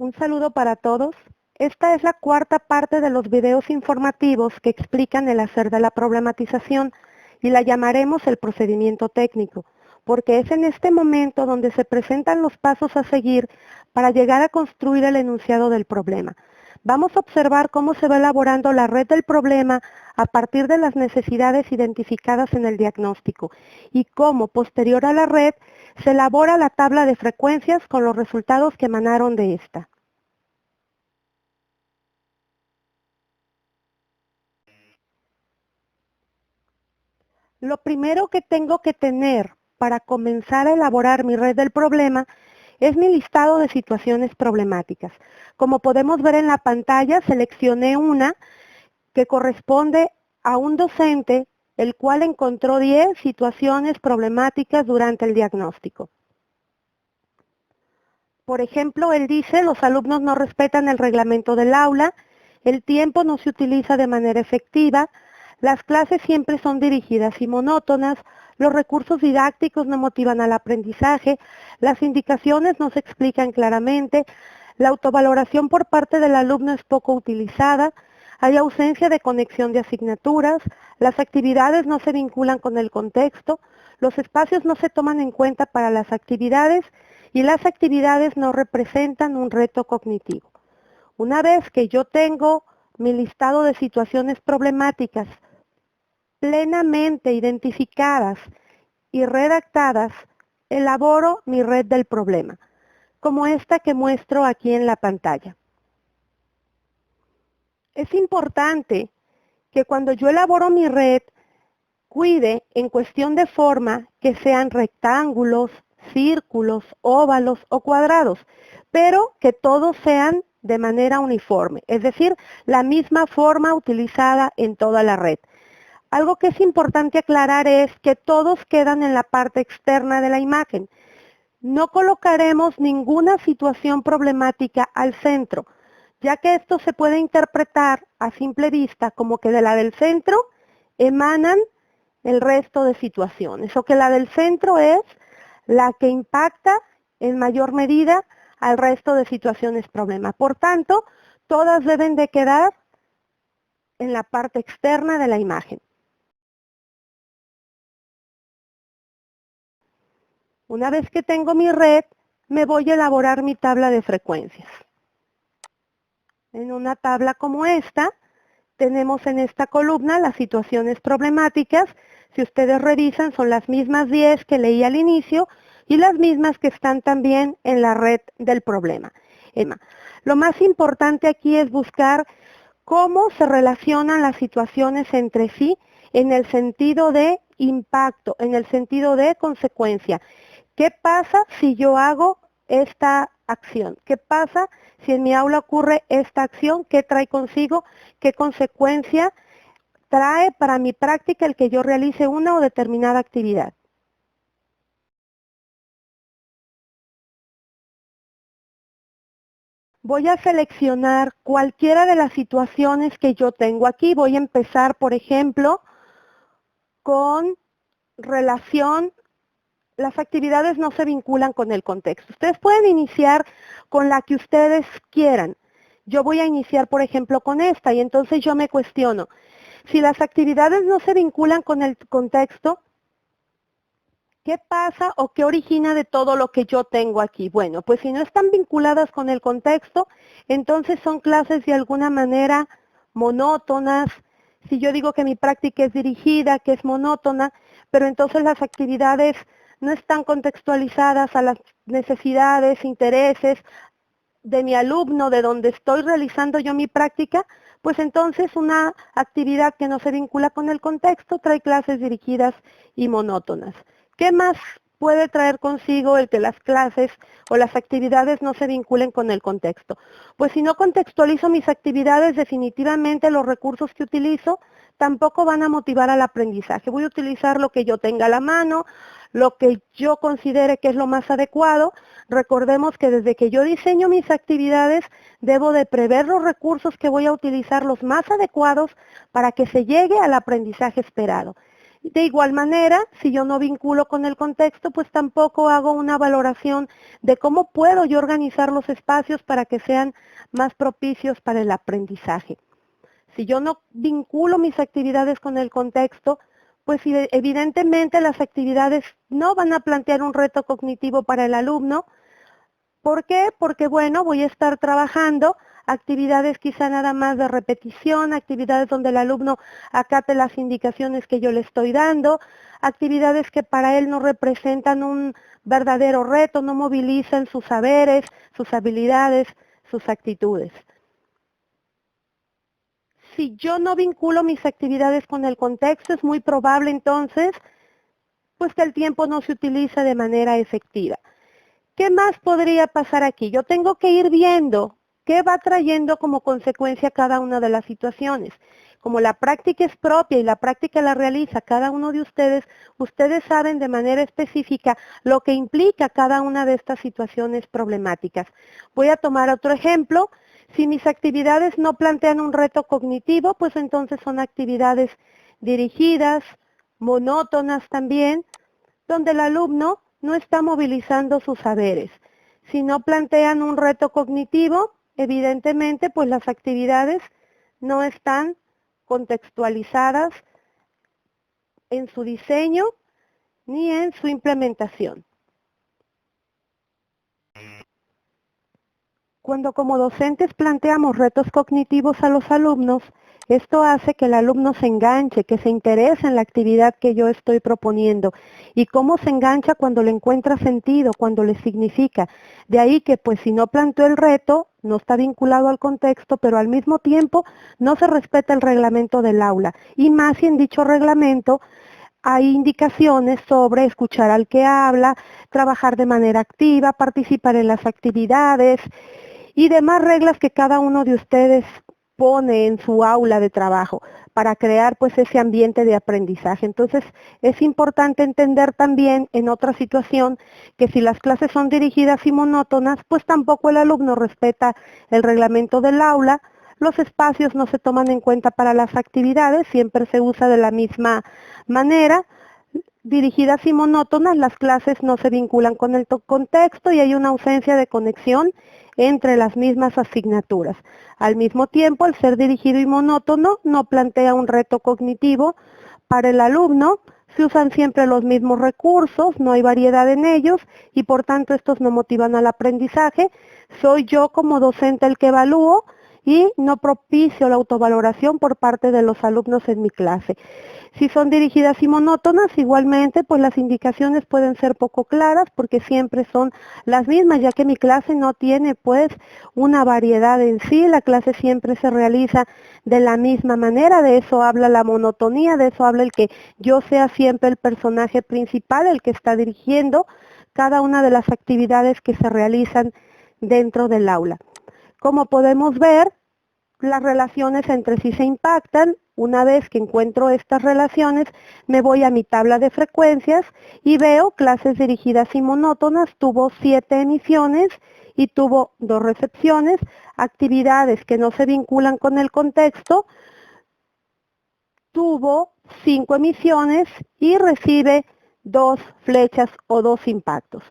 Un saludo para todos. Esta es la cuarta parte de los videos informativos que explican el hacer de la problematización y la llamaremos el procedimiento técnico, porque es en este momento donde se presentan los pasos a seguir para llegar a construir el enunciado del problema. Vamos a observar cómo se va elaborando la red del problema a partir de las necesidades identificadas en el diagnóstico y cómo, posterior a la red, se elabora la tabla de frecuencias con los resultados que emanaron de esta. Lo primero que tengo que tener para comenzar a elaborar mi red del problema es mi listado de situaciones problemáticas. Como podemos ver en la pantalla, seleccioné una que corresponde a un docente, el cual encontró 10 situaciones problemáticas durante el diagnóstico. Por ejemplo, él dice, los alumnos no respetan el reglamento del aula, el tiempo no se utiliza de manera efectiva, las clases siempre son dirigidas y monótonas, los recursos didácticos no motivan al aprendizaje, las indicaciones no se explican claramente, la autovaloración por parte del alumno es poco utilizada, hay ausencia de conexión de asignaturas, las actividades no se vinculan con el contexto, los espacios no se toman en cuenta para las actividades y las actividades no representan un reto cognitivo. Una vez que yo tengo mi listado de situaciones problemáticas plenamente identificadas y redactadas, elaboro mi red del problema, como esta que muestro aquí en la pantalla. Es importante que cuando yo elaboro mi red, cuide en cuestión de forma que sean rectángulos, círculos, óvalos o cuadrados, pero que todos sean de manera uniforme, es decir, la misma forma utilizada en toda la red. Algo que es importante aclarar es que todos quedan en la parte externa de la imagen. No colocaremos ninguna situación problemática al centro, ya que esto se puede interpretar a simple vista como que de la del centro emanan el resto de situaciones, o que la del centro es la que impacta en mayor medida al resto de situaciones problema. Por tanto, todas deben de quedar en la parte externa de la imagen. Una vez que tengo mi red, me voy a elaborar mi tabla de frecuencias. En una tabla como esta, tenemos en esta columna las situaciones problemáticas. Si ustedes revisan, son las mismas 10 que leí al inicio y las mismas que están también en la red del problema. Lo más importante aquí es buscar cómo se relacionan las situaciones entre sí en el sentido de impacto, en el sentido de consecuencia. ¿Qué pasa si yo hago esta acción? ¿Qué pasa si en mi aula ocurre esta acción? ¿Qué trae consigo? ¿Qué consecuencia trae para mi práctica el que yo realice una o determinada actividad? Voy a seleccionar cualquiera de las situaciones que yo tengo aquí. Voy a empezar, por ejemplo, con relación. Las actividades no se vinculan con el contexto. Ustedes pueden iniciar con la que ustedes quieran. Yo voy a iniciar, por ejemplo, con esta y entonces yo me cuestiono, si las actividades no se vinculan con el contexto, ¿qué pasa o qué origina de todo lo que yo tengo aquí? Bueno, pues si no están vinculadas con el contexto, entonces son clases de alguna manera monótonas. Si yo digo que mi práctica es dirigida, que es monótona, pero entonces las actividades no están contextualizadas a las necesidades, intereses de mi alumno, de donde estoy realizando yo mi práctica, pues entonces una actividad que no se vincula con el contexto trae clases dirigidas y monótonas. ¿Qué más puede traer consigo el que las clases o las actividades no se vinculen con el contexto? Pues si no contextualizo mis actividades, definitivamente los recursos que utilizo tampoco van a motivar al aprendizaje. Voy a utilizar lo que yo tenga a la mano, lo que yo considere que es lo más adecuado. Recordemos que desde que yo diseño mis actividades, debo de prever los recursos que voy a utilizar los más adecuados para que se llegue al aprendizaje esperado. De igual manera, si yo no vinculo con el contexto, pues tampoco hago una valoración de cómo puedo yo organizar los espacios para que sean más propicios para el aprendizaje. Si yo no vinculo mis actividades con el contexto, pues evidentemente las actividades no van a plantear un reto cognitivo para el alumno. ¿Por qué? Porque, bueno, voy a estar trabajando actividades quizá nada más de repetición, actividades donde el alumno acate las indicaciones que yo le estoy dando, actividades que para él no representan un verdadero reto, no movilizan sus saberes, sus habilidades, sus actitudes. Si yo no vinculo mis actividades con el contexto, es muy probable entonces pues que el tiempo no se utiliza de manera efectiva. ¿Qué más podría pasar aquí? Yo tengo que ir viendo qué va trayendo como consecuencia cada una de las situaciones. Como la práctica es propia y la práctica la realiza cada uno de ustedes, ustedes saben de manera específica lo que implica cada una de estas situaciones problemáticas. Voy a tomar otro ejemplo. Si mis actividades no plantean un reto cognitivo, pues entonces son actividades dirigidas, monótonas también, donde el alumno no está movilizando sus saberes. Si no plantean un reto cognitivo, evidentemente, pues las actividades no están contextualizadas en su diseño ni en su implementación. Cuando como docentes planteamos retos cognitivos a los alumnos, esto hace que el alumno se enganche, que se interese en la actividad que yo estoy proponiendo. ¿Y cómo se engancha? Cuando le encuentra sentido, cuando le significa. De ahí que pues si no planteo el reto, no está vinculado al contexto, pero al mismo tiempo no se respeta el reglamento del aula. Y más si en dicho reglamento hay indicaciones sobre escuchar al que habla, trabajar de manera activa, participar en las actividades y demás reglas que cada uno de ustedes pone en su aula de trabajo para crear pues ese ambiente de aprendizaje. Entonces es importante entender también en otra situación que si las clases son dirigidas y monótonas, pues tampoco el alumno respeta el reglamento del aula, los espacios no se toman en cuenta para las actividades, siempre se usa de la misma manera. Dirigidas y monótonas, las clases no se vinculan con el contexto y hay una ausencia de conexión entre las mismas asignaturas. Al mismo tiempo, al ser dirigido y monótono, no plantea un reto cognitivo para el alumno, se usan siempre los mismos recursos, no hay variedad en ellos y por tanto estos no motivan al aprendizaje. Soy yo como docente el que evalúo y no propicio la autovaloración por parte de los alumnos en mi clase. Si son dirigidas y monótonas, igualmente, pues las indicaciones pueden ser poco claras porque siempre son las mismas, ya que mi clase no tiene pues una variedad en sí, la clase siempre se realiza de la misma manera, de eso habla la monotonía, de eso habla el que yo sea siempre el personaje principal, el que está dirigiendo cada una de las actividades que se realizan dentro del aula. Como podemos ver, las relaciones entre sí se impactan. Una vez que encuentro estas relaciones, me voy a mi tabla de frecuencias y veo clases dirigidas y monótonas, tuvo 7 emisiones y tuvo 2 recepciones, actividades que no se vinculan con el contexto, tuvo 5 emisiones y recibe 2 flechas o 2 impactos.